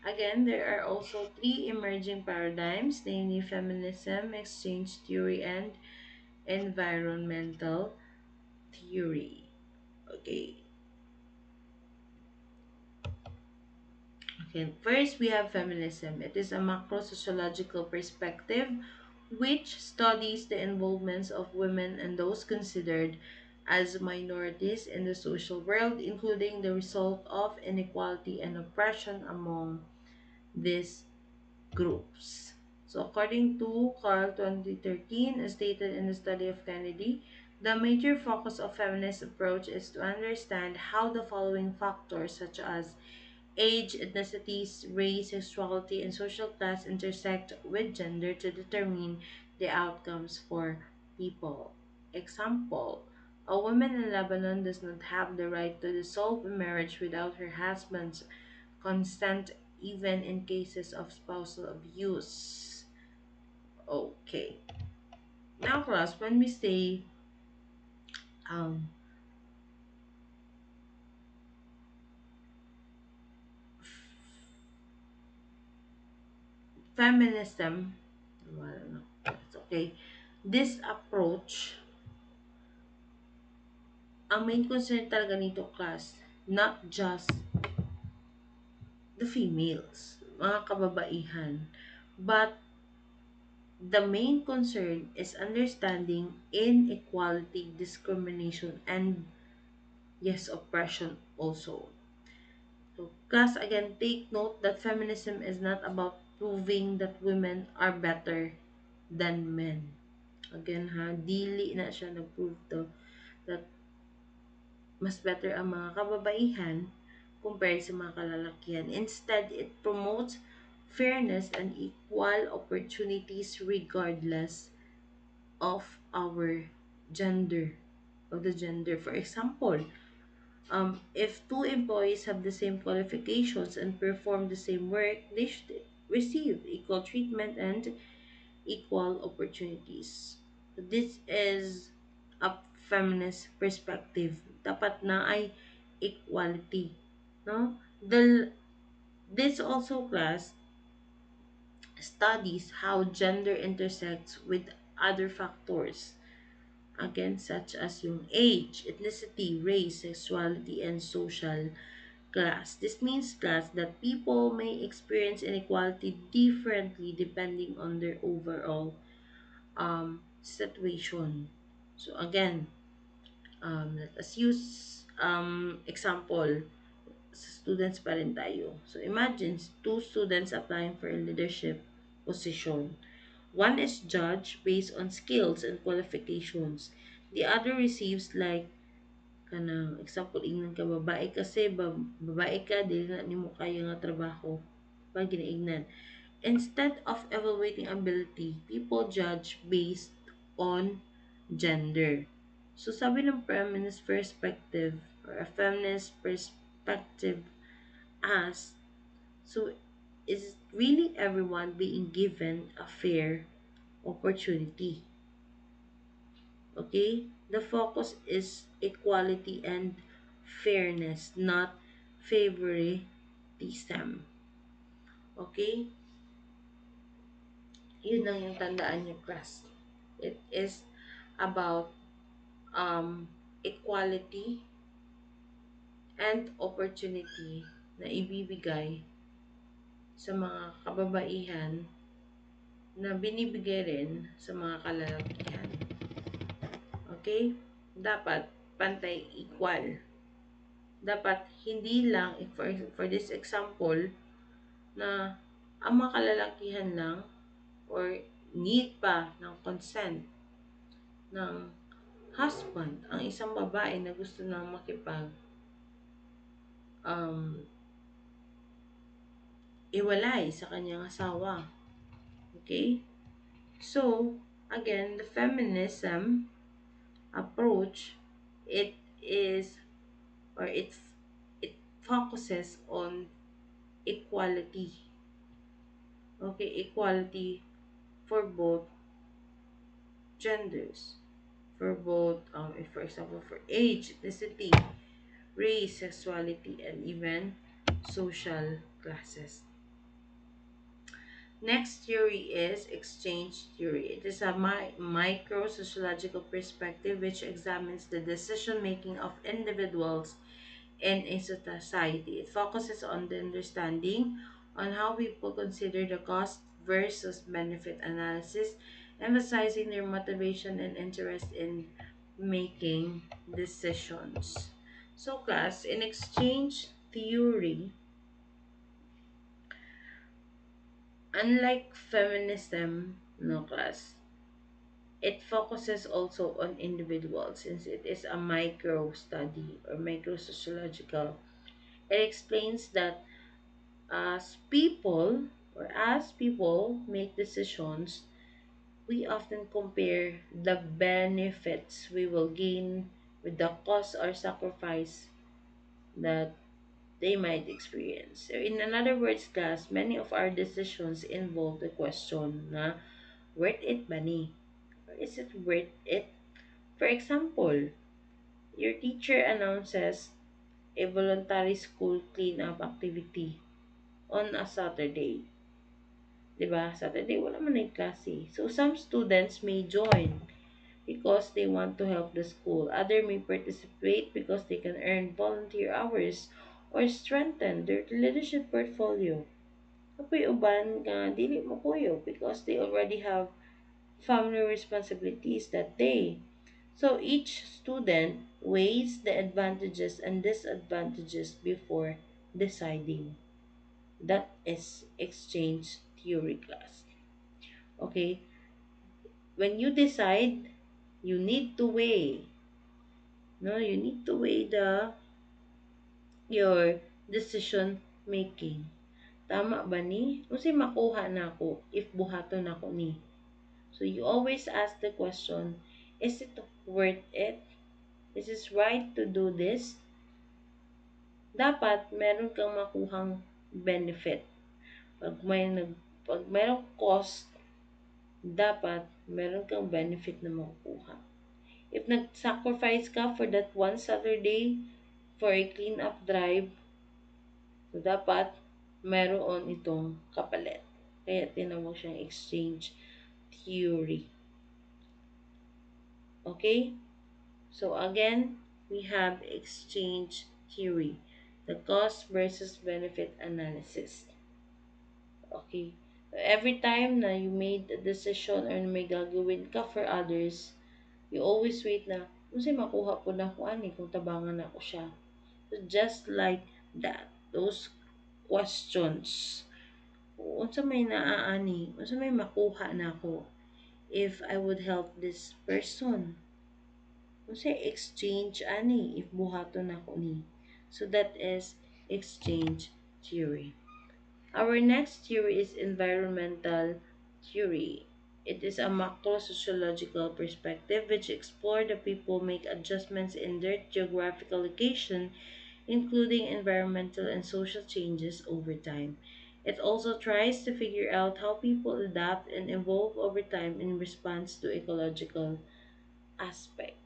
Again, there are also three emerging paradigms, namely feminism, exchange theory, and environmental theory. Okay. Okay. First, we have feminism. It is a macro sociological perspective which studies the involvements of women and those considered as minorities in the social world, including the result of inequality and oppression among these groups. So, according to Carl 2013, as stated in the study of Kennedy, the major focus of feminist approach is to understand how the following factors, such as age, ethnicities, race, sexuality, and social class, intersect with gender to determine the outcomes for people. Example: a woman in Lebanon does not have the right to dissolve a marriage without her husband's consent, even in cases of spousal abuse. Okay. Now, class, when we say um, feminism, well, I don't know, it's okay. This approach, ang main concern talaga nito, class, not just the females, mga kababaihan, but the main concern is understanding inequality, discrimination, and yes, oppression also. So, class, again, take note that feminism is not about proving that women are better than men. Again, ha, dili na siya nag-prove to that mas better ang mga kababaihan compared sa mga kalalakihan. Instead, it promotes fairness and equal opportunities regardless of our gender, of the gender. For example, if two employees have the same qualifications and perform the same work, they should receive equal treatment and equal opportunities. This is a feminist perspective. Dapat na ay equality. No? This also, class, studies how gender intersects with other factors. Again, such as yung age, ethnicity, race, sexuality, and social class. This means, class, that people may experience inequality differently depending on their overall situation. So again, let us use example, sa students pa rin tayo. So imagine two students applying for a leadership position. One is judged based on skills and qualifications. The other receives like kanang example, ingnan ka babae kasi babae ka dili na nimo kaya nga trabaho pag ginaingnan. Instead of evaluating ability, people judge based on gender. So, sabi ng feminist perspective or a feminist perspective as, so is really everyone being given a fair opportunity. Okay? The focus is equality and fairness, not favoritism. Okay? Yun lang yung tandaan nyo, class. It is about equality and opportunity na ibibigay sa mga kababaihan na binibigay rin sa mga kalalakihan. Okay? Dapat pantay equal. Dapat hindi lang, for this example, na ang mga kalalakihan lang or need pa ng consent ng husband ang isang babae na gusto nang makipag um, iwalay sa kanyang asawa. Okay? So, again, the feminism approach, it is, or it focuses on equality. Okay? Equality for both genders. For both, for example, for age, ethnicity, race, sexuality, and even social classes. Next theory is exchange theory. It is a micro sociological perspective which examines the decision making of individuals in a society. It focuses on the understanding on how people consider the cost versus benefit analysis, emphasizing their motivation and interest in making decisions. So, class, in exchange theory, unlike feminism, no class, it focuses also on individuals since it is a micro study or micro sociological. It explains that as people make decisions, we often compare the benefits we will gain with the cost or sacrifice that they might experience. So in other words, class, many of our decisions involve the question na worth it ba ni? Or is it worth it? For example, your teacher announces a voluntary school cleanup activity on a Saturday. 'Di ba? Saturday wala man ay klase. So some students may join because they want to help the school. Other may participate because they can earn volunteer hours or strengthen their leadership portfolio. Apoy uban nga dili mo kuyo because they already have family responsibilities that day. So each student weighs the advantages and disadvantages before deciding. That is exchange theory class. Okay? When you decide, you need to weigh. No, you need to weigh the your decision making. Tama ba ni? Kasi makuha na ako if buhaton ako ni. So you always ask the question, is it worth it? Is it right to do this? Dapat meron kang makuhang benefit. Pag may pag merong cost, dapat meron kang benefit na makukuha. If nag-sacrifice ka for that one Saturday for a clean-up drive, so dapat meron itong kapalit. Kaya tinawag siyang exchange theory. Okay? So again, we have exchange theory. The cost versus benefit analysis. Okay? Every time na you made a decision or may gagawin ka for others, you always wait na, unsay makuha po na ako ani kung tabangan ako siya. So just like that, those questions. Unsa may naaani, unsa may makuha na ako if I would help this person. Unsay exchange ani if buhaton ako ni. So that is exchange theory. Our next theory is environmental theory. It is a macro-sociological perspective which explores the people make adjustments in their geographical location, including environmental and social changes over time. It also tries to figure out how people adapt and evolve over time in response to ecological aspects.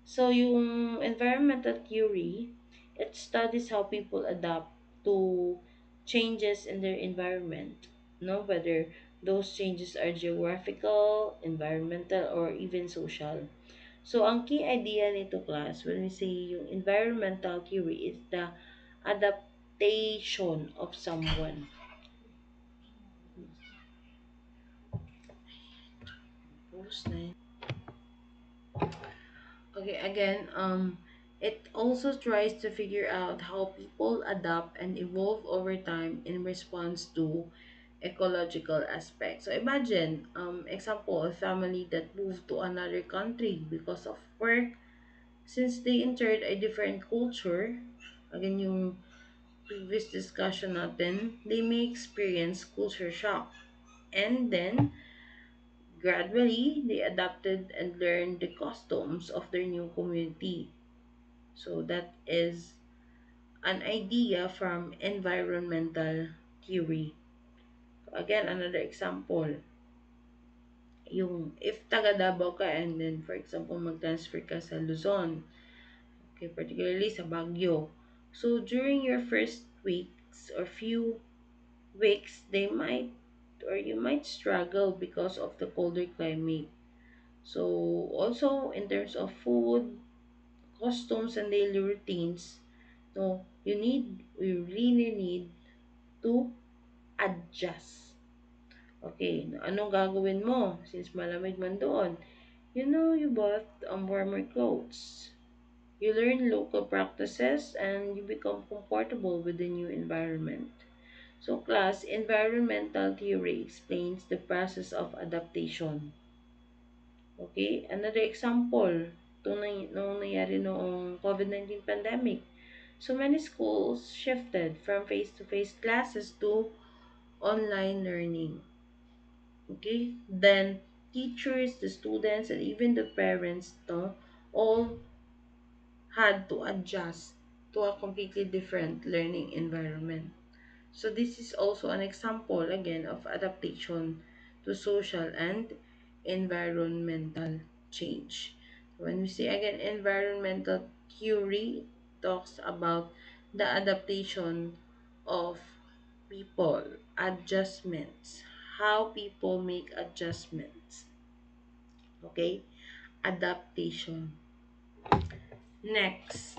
So, yung environmental theory, it studies how people adapt to changes in their environment, no? Whether those changes are geographical, environmental, or even social. So, ang key idea nito class, when we say yung environmental theory, is the adaptation of someone. Post na Okay, again, it also tries to figure out how people adapt and evolve over time in response to ecological aspects. So imagine, example, a family that moved to another country because of work, since they entered a different culture, again yung previous discussion natin, they may experience culture shock. And then, gradually, they adapted and learned the customs of their new community. So that is an idea from environmental theory. Again, another example, yung if taga Davao ka and then for example mag-transfer ka sa Luzon, okay, particularly sa Baguio. So during your first weeks or few weeks, they might or you might struggle because of the colder climate. So also in terms of food, costumes, and daily routines, no, you really need to adjust. Okay, anong gagawin mo since malamig man doon? You bought warmer clothes. You learn local practices and you become comfortable with the new environment. So class, environmental theory explains the process of adaptation. Okay, another example, nung nangyari noong COVID-19 pandemic. So many schools shifted from face-to-face classes to online learning. Okay, then teachers, the students, and even the parents, no, all had to adjust to a completely different learning environment. So this is also an example again of adaptation to social and environmental change. When we say again environmental theory, talks about the adaptation of people, adjustments, how people make adjustments. Okay? Adaptation. Next.